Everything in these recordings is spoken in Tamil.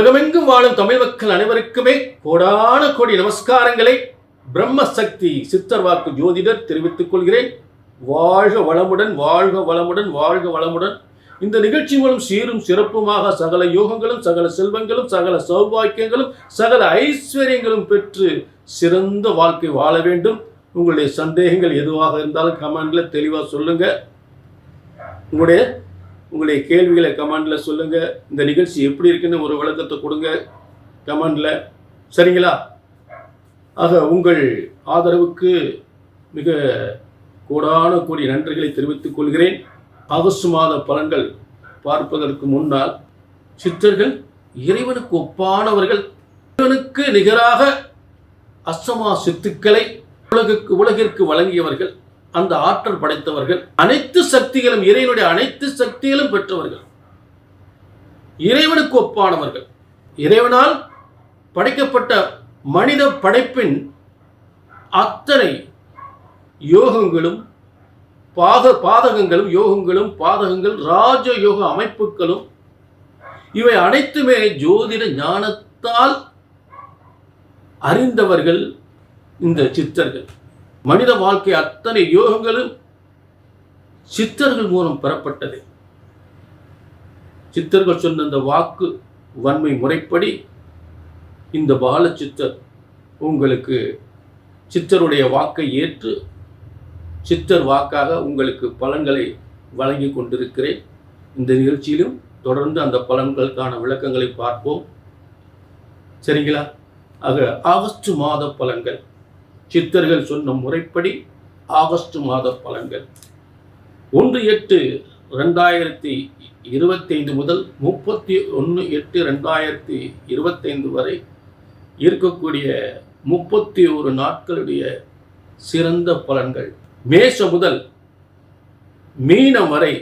உலகமெங்கும் வாழும் தமிழ் மக்கள் அனைவருக்குமே கோடான கோடி நமஸ்காரங்களை பிரம்மசக்தி சித்தர் வாக்கு ஜோதிடர் தெரிவித்துக் கொள்கிறேன். வாழ்க வளமுடன், வாழ்க வளமுடன், வாழ்க வளமுடன். இந்த நிகழ்ச்சி மூலம் சீரும் சிறப்புமாக சகல யோகங்களும், சகல செல்வங்களும், சகல சௌபாக்கியங்களும், சகல ஐஸ்வர்யங்களும் பெற்று சிறந்த வாழ்க்கை வாழ வேண்டும். உங்களுடைய சந்தேகங்கள் எதுவாக இருந்தாலும் கமெண்ட்ல தெளிவாக சொல்லுங்க. உங்களுடைய கேள்விகளை கமெண்ட்ல சொல்லுங்க. இந்த நிகழ்ச்சி எப்படி இருக்குன்னு ஒரு விளக்கத்தை கொடுங்க கமெண்ட்ல, சரிங்களா? ஆக உங்கள் ஆதரவுக்கு மிக கோடான கோடி நன்றிகளை தெரிவித்துக் கொள்கிறேன். ஆகஸ்ட் மாத பலன்கள் பார்ப்பதற்கு முன்னால், சித்தர்கள் இறைவனுக்கு ஒப்பானவர்கள், இறைவனுக்கு நிகராக அஷ்டமா சித்துக்களை உலகிற்கு வழங்கியவர்கள், அந்த ஆற்றல் படைத்தவர்கள், அனைத்து சக்திகளும் இறைவனுடைய அனைத்து சக்திகளும் பெற்றவர்கள், இறைவனுக்கு ஒப்பானவர்கள். இறைவனால் படைக்கப்பட்ட மனித படைப்பின் அத்தனை யோகங்களும் பாதகங்களும், யோகங்களும் பாதகங்கள், ராஜ யோக அமைப்புகளும், இவை அனைத்துமே ஜோதிட ஞானத்தால் அறிந்தவர்கள் இந்த சித்தர்கள். மனித வாழ்க்கை அத்தனை யோகங்களும் சித்தர்கள் மூலம் பெறப்பட்டது. சித்தர்கள் சொன்ன இந்த வாக்கு வன்மை முறைப்படி இந்த பால சித்தர் உங்களுக்கு சித்தருடைய வாக்கை ஏற்று சித்தர் வாக்காக உங்களுக்கு பலன்களை வழங்கி கொண்டிருக்கிறேன். இந்த நிகழ்ச்சியிலும் தொடர்ந்து அந்த பலன்களுக்கான விளக்கங்களை பார்ப்போம், சரிங்களா? ஆக ஆகஸ்ட் மாத பலன்கள், சித்தர்கள் சொன்ன முறைப்படி ஆகஸ்ட் மாத பலன்கள் 1/8/2025 முதல் 31/8/2025 வரை இருக்கக்கூடிய 31 நாட்களுடைய சிறந்த பலன்கள். மேஷம் முதல் மீனம் வரை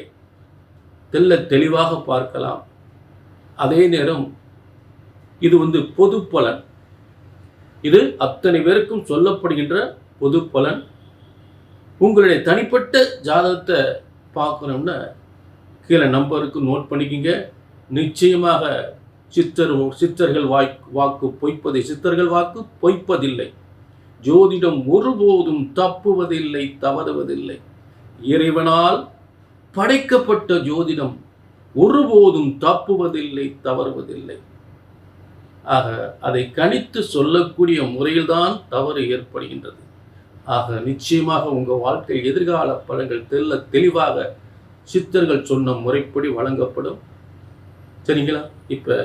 தெளிவாக பார்க்கலாம். அதே நேரம் இது பொது பலன். இது அத்தனை பேருக்கும் சொல்லப்படுகின்ற பொது பலன். உங்களுடைய தனிப்பட்ட ஜாதகத்தை பார்க்கணும்னா கீழே நம்பருக்கு நோட் பண்ணிக்கிங்க. நிச்சயமாக சித்தர்கள் வாக்கு பொய்ப்பதை, சித்தர்கள் வாக்கு பொய்ப்பதில்லை. ஜோதிடம் ஒருபோதும் தப்புவதில்லை, தவறுவதில்லை. இறைவனால் படைக்கப்பட்ட ஜோதிடம் ஒருபோதும் தப்புவதில்லை, தவறுவதில்லை. ஆக அதை கணித்து சொல்லக்கூடிய முறையில்தான் தவறு ஏற்படுகின்றது. ஆக நிச்சயமாக உங்கள் வாழ்க்கை எதிர்கால பலன்கள் தெளிவாக சித்தர்கள் சொன்ன முறைப்படி வழங்கப்படும், சரிங்களா? இப்போ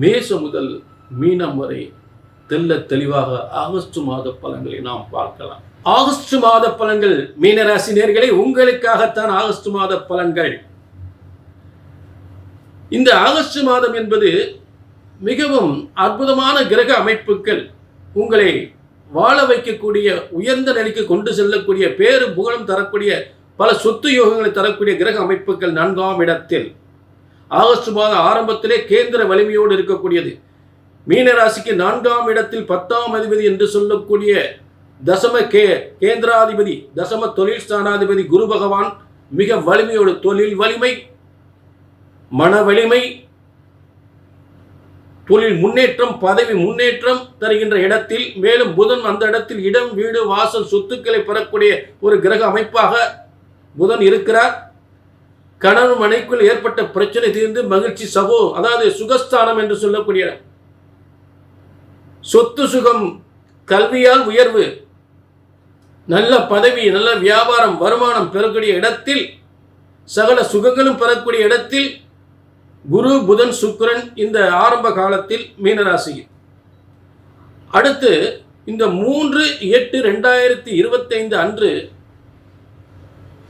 மேஷம் முதல் மீனம் வரை தெளிவாக ஆகஸ்ட் மாத பலன்களை நாம் பார்க்கலாம். ஆகஸ்ட் மாத பலன்கள் மீனராசி நேயர்களே, உங்களுக்காகத்தான் ஆகஸ்ட் மாத பலன்கள். இந்த ஆகஸ்ட் மாதம் என்பது மிகவும் அற்புதமான கிரக அமைப்புகள், உங்களை வாழ வைக்கக்கூடிய, உயர்ந்த நிலைக்கு கொண்டு செல்லக்கூடிய, பேரும் புகழும் தரக்கூடிய, பல சொத்து யோகங்களை தரக்கூடிய கிரக அமைப்புகள் 4ஆம் இடத்தில் ஆகஸ்ட் மாத ஆரம்பத்திலே கேந்திர வலிமையோடு இருக்கக்கூடியது. மீனராசிக்கு 4ஆம் இடத்தில் 10ஆம் அதிபதி என்று சொல்லக்கூடிய தசம கேந்திராதிபதி, தசம தொழில் ஸ்தானாதிபதி குரு பகவான் மிக வலிமையோடு, தொழில் வலிமை, மன வலிமை, தொழில் முன்னேற்றம், பதவி முன்னேற்றம் தருகின்ற இடத்தில், மேலும் புதன் அந்த இடத்தில் இடம், வீடு, வாசல், சொத்துக்களை பெறக்கூடிய ஒரு கிரக அமைப்பாக புதன் இருக்கிறார். கணவன் மனைக்குள் ஏற்பட்ட பிரச்சனை தீர்ந்து மகிழ்ச்சி, அதாவது சுகஸ்தானம் என்று சொல்லக்கூடிய சொத்து சுகம், கல்வியால் உயர்வு, நல்ல பதவி, நல்ல வியாபாரம், வருமானம் பெறக்கூடிய இடத்தில், சகல சுகங்களும் பெறக்கூடிய இடத்தில் குரு, புதன், சுக்கிரன் இந்த ஆரம்ப காலத்தில் மீனராசியில். அடுத்து இந்த 3/8/2025 அன்று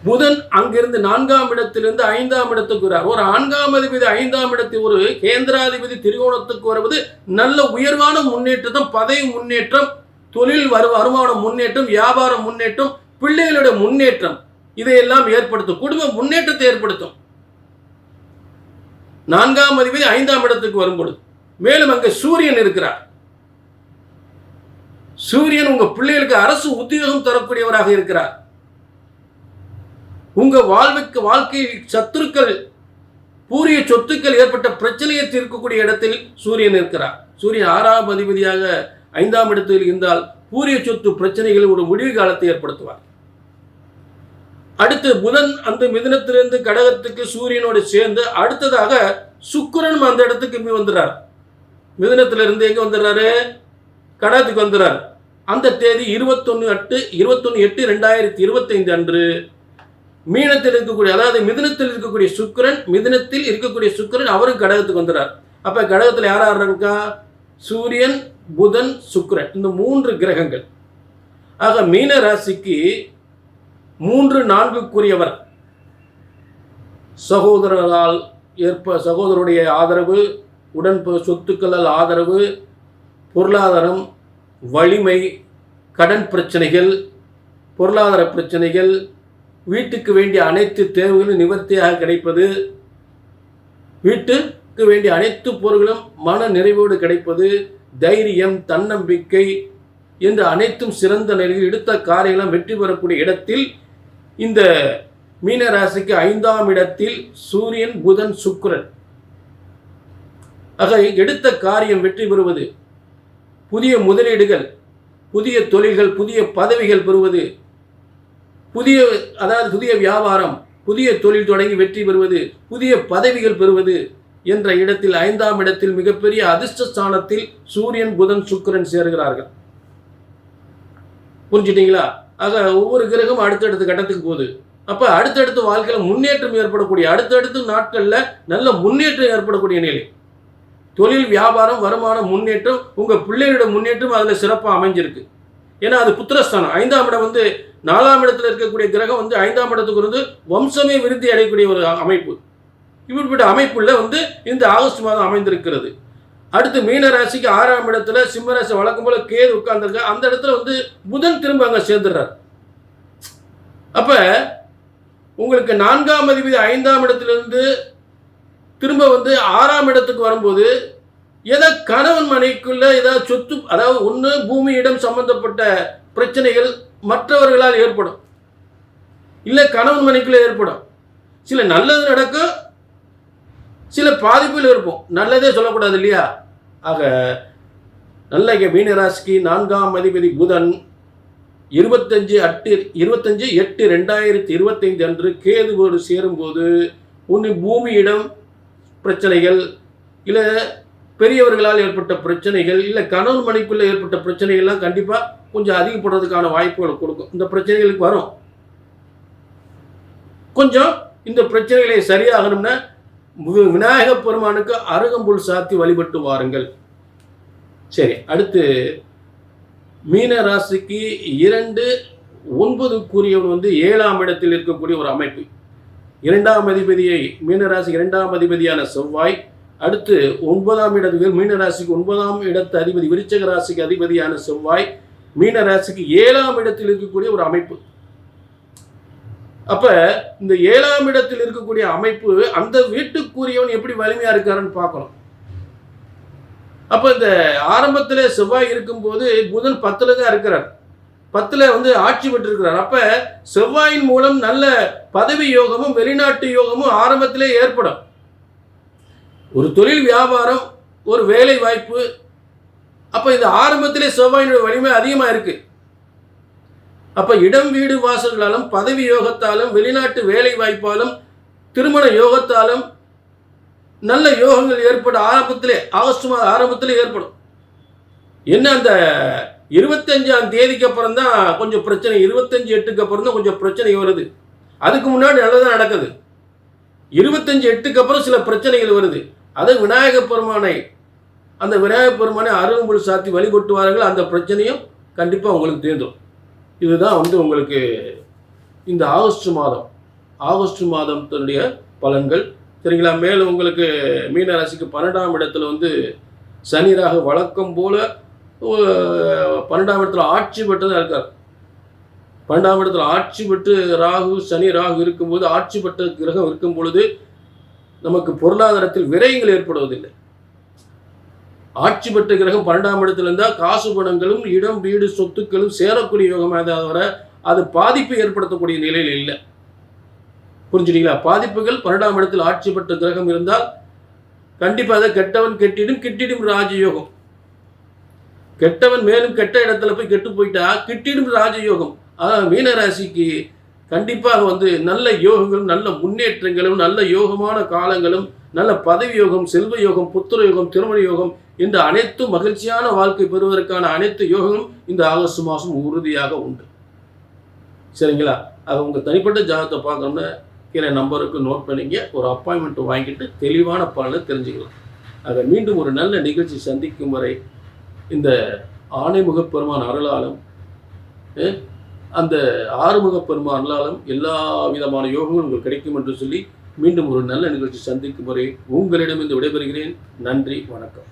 புதன் அங்கிருந்து 4ஆம் இடத்திலிருந்து 5ஆம் இடத்துக்கு வரார். ஒரு 4ஆம் அதிபதி 5ஆம் இடத்தில் ஒரு கேந்திராதிபதி திரிகோணத்துக்கு வருவது நல்ல உயர்வான முன்னேற்றம், பதவி முன்னேற்றம், தொழில் வருமான முன்னேற்றம், வியாபாரம் முன்னேற்றம், பிள்ளைகளுடைய முன்னேற்றம், இதையெல்லாம் ஏற்படுத்தும். குடும்ப முன்னேற்றத்தை ஏற்படுத்தும். 4ஆம் அதிபதி 5ஆம் இடத்துக்கு வரும்பொழுது, மேலும் அங்கே சூரியன் இருக்கிறார். சூரியன் உங்க பிள்ளைகளுக்கு அரசு உத்தியோகம் தரக்கூடியவராக இருக்கிறார். உங்க வாழ்க்கையில் சத்துருக்கள் பூரிய சொத்துக்கள் ஏற்பட்ட பிரச்சனையை தீர்க்கக்கூடிய இடத்தில் சூரியன் இருக்கிறார். சூரியன் 6ஆம் அதிபதியாக 5ஆம் இடத்தில் இருந்தால் பூரிய சொத்து பிரச்சனைகள் ஒரு முடிவு காலத்தை ஏற்படுத்துவார். அடுத்து புதன் அந்த மிதுனத்திலிருந்து கடகத்துக்கு சூரியனோடு சேர்ந்து அடுத்ததாக சுக்கிரன் அந்த இடத்துக்கு வந்துடுறார். மிதுனத்திலிருந்து எங்க வந்துடுறாரு? கடகத்துக்கு வந்துடுறார். அந்த தேதி 21/8/2025 அன்று மீனத்தில் இருக்கக்கூடிய, அதாவது மிதுனத்தில் இருக்கக்கூடிய சுக்கிரன் அவரும் கடகத்துக்கு வந்துடுறார். அப்ப கடகத்தில் யார் இருக்கா? சூரியன், புதன், சுக்கிரன், இந்த 3 கிரகங்கள். ஆக மீன ராசிக்கு 3, 4க்குரியவர் சகோதரருடைய ஆதரவு, உடன் சொத்துக்களால் ஆதரவு, பொருளாதாரம், வலிமை, கடன் பிரச்சனைகள், பொருளாதார பிரச்சனைகள், வீட்டுக்கு வேண்டிய அனைத்து தேவைகளும் நிவர்த்தியாக கிடைப்பது, வீட்டுக்கு வேண்டிய அனைத்து பொருட்களும் மன நிறைவோடு கிடைப்பது, தைரியம், தன்னம்பிக்கை என்று அனைத்தும் சிறந்த நிலையில் எடுத்த காரியங்களும் வெற்றி பெறக்கூடிய இடத்தில் இந்த மீன ராசிக்கு 5ஆம் இடத்தில் சூரியன், புதன், சுக்கிரன். ஆக எடுத்த காரியம் வெற்றி பெறுவது, புதிய முதலீடுகள், புதிய தொழில்கள், புதிய பதவிகள் பெறுவது, புதிய வியாபாரம், புதிய தொழில் தொடங்கி வெற்றி பெறுவது, புதிய பதவிகள் பெறுவது என்ற இடத்தில் 5ஆம் இடத்தில் மிகப்பெரிய அதிர்ஷ்டஸ்தானத்தில் சூரியன், புதன், சுக்கிரன் சேர்கிறார்கள். புரிஞ்சுட்டீங்களா? ஆக ஒவ்வொரு கிரகம் அடுத்தடுத்த கட்டத்துக்கு போகுது. அப்ப அடுத்தடுத்த வாழ்க்கையில் முன்னேற்றம் ஏற்படக்கூடிய, அடுத்தடுத்த நாட்கள்ல நல்ல முன்னேற்றம் ஏற்படக்கூடிய நிலை, தொழில், வியாபாரம், வருமானம் முன்னேற்றம், உங்க பிள்ளைகளோட முன்னேற்றம் அதுல சிறப்பாக அமைஞ்சிருக்கு. ஏன்னா அது புத்திரஸ்தானம். 5ஆம் இடம் 4ஆம் இடத்துல இருக்கக்கூடிய கிரகம் 5ஆம் இடத்துக்கு வம்சமே விருத்தி அடையக்கூடிய ஒரு அமைப்பு. இப்படிப்பட்ட அமைப்புல இந்த ஆகஸ்ட் மாதம் அமைந்திருக்கிறது. அடுத்து மீன ராசிக்கு 6ஆம் இடத்துல சிம்ம ராசி வழக்கம் போல கேது உட்கார்ந்துருக்க, அந்த இடத்துல புதன் திரும்ப அங்க சேர்ந்துடுறார். அப்ப உங்களுக்கு 4ஆம் அதிபதி 5ஆம் இடத்திலிருந்து திரும்ப 6ஆம் இடத்துக்கு வரும்போது ஏதாவது கணவன் மனைக்குள்ள ஏதாவது சொத்து, அதாவது ஒன்று பூமி இடம் சம்பந்தப்பட்ட பிரச்சனைகள் மற்றவர்களால் ஏற்படும், இல்லை கணவன் மனைக்குள்ள ஏற்படும். சில நல்லது நடக்கும், சில பாதிப்புகள் இருக்கும். நல்லதே சொல்லக்கூடாது இல்லையா? ஆக நல்ல மீனராசிக்கு 4ஆம் அதிபதி புதன் 25/8/2025 அன்று கேதுவோடு சேரும்போது ஒன்று பூமி இடம் பிரச்சனைகள், இல்லை பெரியவர்களால் ஏற்பட்ட பிரச்சனைகள், இல்லை கணவன் மனைக்குள்ள ஏற்பட்ட பிரச்சனைகள்லாம் கண்டிப்பாக கொஞ்சம் அதிகப்படுறதுக்கான வாய்ப்புகளை கொடுக்கும். இந்த பிரச்சனைகளுக்கு வரும். கொஞ்சம் இந்த பிரச்சனைகளை சரியாகணும்னா விநாயக பெருமானுக்கு அருகம்புல் சாத்தி வழிபட்டு வாருங்கள். சரி, அடுத்து மீன ராசிக்கு 2/9 7ஆம் இடத்தில் இருக்கக்கூடிய ஒரு அமைப்பு. 2ஆம் அதிபதியை மீனராசி 2ஆம் அதிபதியான செவ்வாய், அடுத்து 9ஆம் இடத்தில் மீனராசிக்கு 9ஆம் இடத்து அதிபதி விருச்சிக ராசிக்கு அதிபதியான செவ்வாய் மீனராசிக்கு 7ஆம் இடத்தில் இருக்கக்கூடிய ஒரு அமைப்பு. அப்ப இந்த 7ஆம் இடத்தில் இருக்கக்கூடிய அமைப்பு அந்த வீட்டுக்குரியவன் எப்படி வலிமையா இருக்காருன்னு பார்க்கணும். அப்ப இந்த ஆரம்பத்தில் செவ்வாய் இருக்கும்போது புதன் 10ல தான் இருக்கிறார். 10ல ஆட்சி பெற்றிருக்கிறார். அப்ப செவ்வாயின் மூலம் நல்ல பதவி யோகமும் வெளிநாட்டு யோகமும் ஆரம்பத்திலே ஏற்படும். ஒரு தொழில், வியாபாரம், ஒரு வேலை வாய்ப்பு. அப்ப இந்த ஆரம்பத்திலே செவ்வாயினுடைய வலிமை அதிகமா இருக்கு. அப்ப இடம், வீடு, வாசல்களாலும், பதவி யோகத்தாலும், வெளிநாட்டு வேலை வாய்ப்பாலும், திருமண யோகத்தாலும் நல்ல யோகங்கள் ஏற்பட ஆகஸ்ட் மாதம் ஆரம்பத்திலே ஏற்படும். என்ன அந்த 25ஆம் தேதிக்கு அப்புறம் தான் கொஞ்சம் பிரச்சனை, 25/8க்கு அப்புறம் தான் கொஞ்சம் பிரச்சனை வருது. அதுக்கு முன்னாடி நல்லதான் நடக்குது. 25/8க்கு அப்புறம் சில பிரச்சனைகள் வருது. அது விநாயக பெருமானை அருகம்புல் சாத்தி வழிபட்டுவார்கள். அந்த பிரச்சனையும் கண்டிப்பாக உங்களுக்கு தீர்ந்துடும். இதுதான் உங்களுக்கு இந்த ஆகஸ்ட் மாதத்தினுடைய பலன்கள். சரிங்களா? மேலும் உங்களுக்கு மீன ராசிக்கு 12ஆம் இடத்துல சனி ராகு வழக்கம் போல 12ஆம் இடத்துல ஆட்சி பெற்று தான் இருக்கார். 12ஆம் இடத்துல ஆட்சி பெற்று சனி ராகு இருக்கும்போது, ஆட்சி பெற்ற கிரகம் இருக்கும் பொழுது நமக்கு பொருளாதாரத்தில் விரயங்கள் ஏற்படுவதில்லை. ஆட்சி பெற்ற கிரகம் 12ஆம் இடத்துல இருந்தால் காசு பணங்களும், இடம், வீடு, சொத்துக்களும் சேரக்கூடிய யோகமாக தவிர அது பாதிப்பை ஏற்படுத்தக்கூடிய நிலையில் இல்லை. புரிஞ்சுட்டீங்களா? பாதிப்புகள் 12ஆம் இடத்தில் ஆட்சி பெற்ற கிரகம் இருந்தால் கண்டிப்பாக கெட்டவன் கெட்டிடும், கிட்டிடும் ராஜயோகம். கெட்டவன் மேலும் கெட்ட இடத்துல போய் கெட்டு போயிட்டா கிட்டிடும் ராஜயோகம். அதான் மீன ராசிக்கு கண்டிப்பாக நல்ல யோகங்களும் நல்ல முன்னேற்றங்களும் நல்ல யோகமான காலங்களும் நல்ல பதவி யோகம், செல்வ யோகம், புத்திர யோகம், திருமண யோகம் இந்த அனைத்து மகிழ்ச்சியான வாழ்க்கை பெறுவதற்கான அனைத்து யோகங்களும் இந்த ஆகஸ்ட் மாதம் உறுதியாக உண்டு. சரிங்களா? அது உங்கள் தனிப்பட்ட ஜாதகத்தை பார்க்கணும்னா கீழே நம்பருக்கு நோட் பண்ணிங்க, ஒரு அப்பாயின்மெண்ட் வாங்கிட்டு தெளிவான பலனை தெரிஞ்சுக்கலாம். ஆக மீண்டும் ஒரு நல்ல நிகழ்ச்சி சந்திக்கும் வரை இந்த ஆணைமுகப் பெருமான் அருளாலும் அந்த ஆறுமுகப் பெருமான் அருளாலும் எல்லா விதமான யோகங்களும் உங்களுக்கு கிடைக்கும் என்று சொல்லி மீண்டும் ஒரு நல்ல நிகழ்ச்சி சந்திக்கும் வரை உங்களிடமிருந்து விடைபெறுகிறேன். நன்றி, வணக்கம்.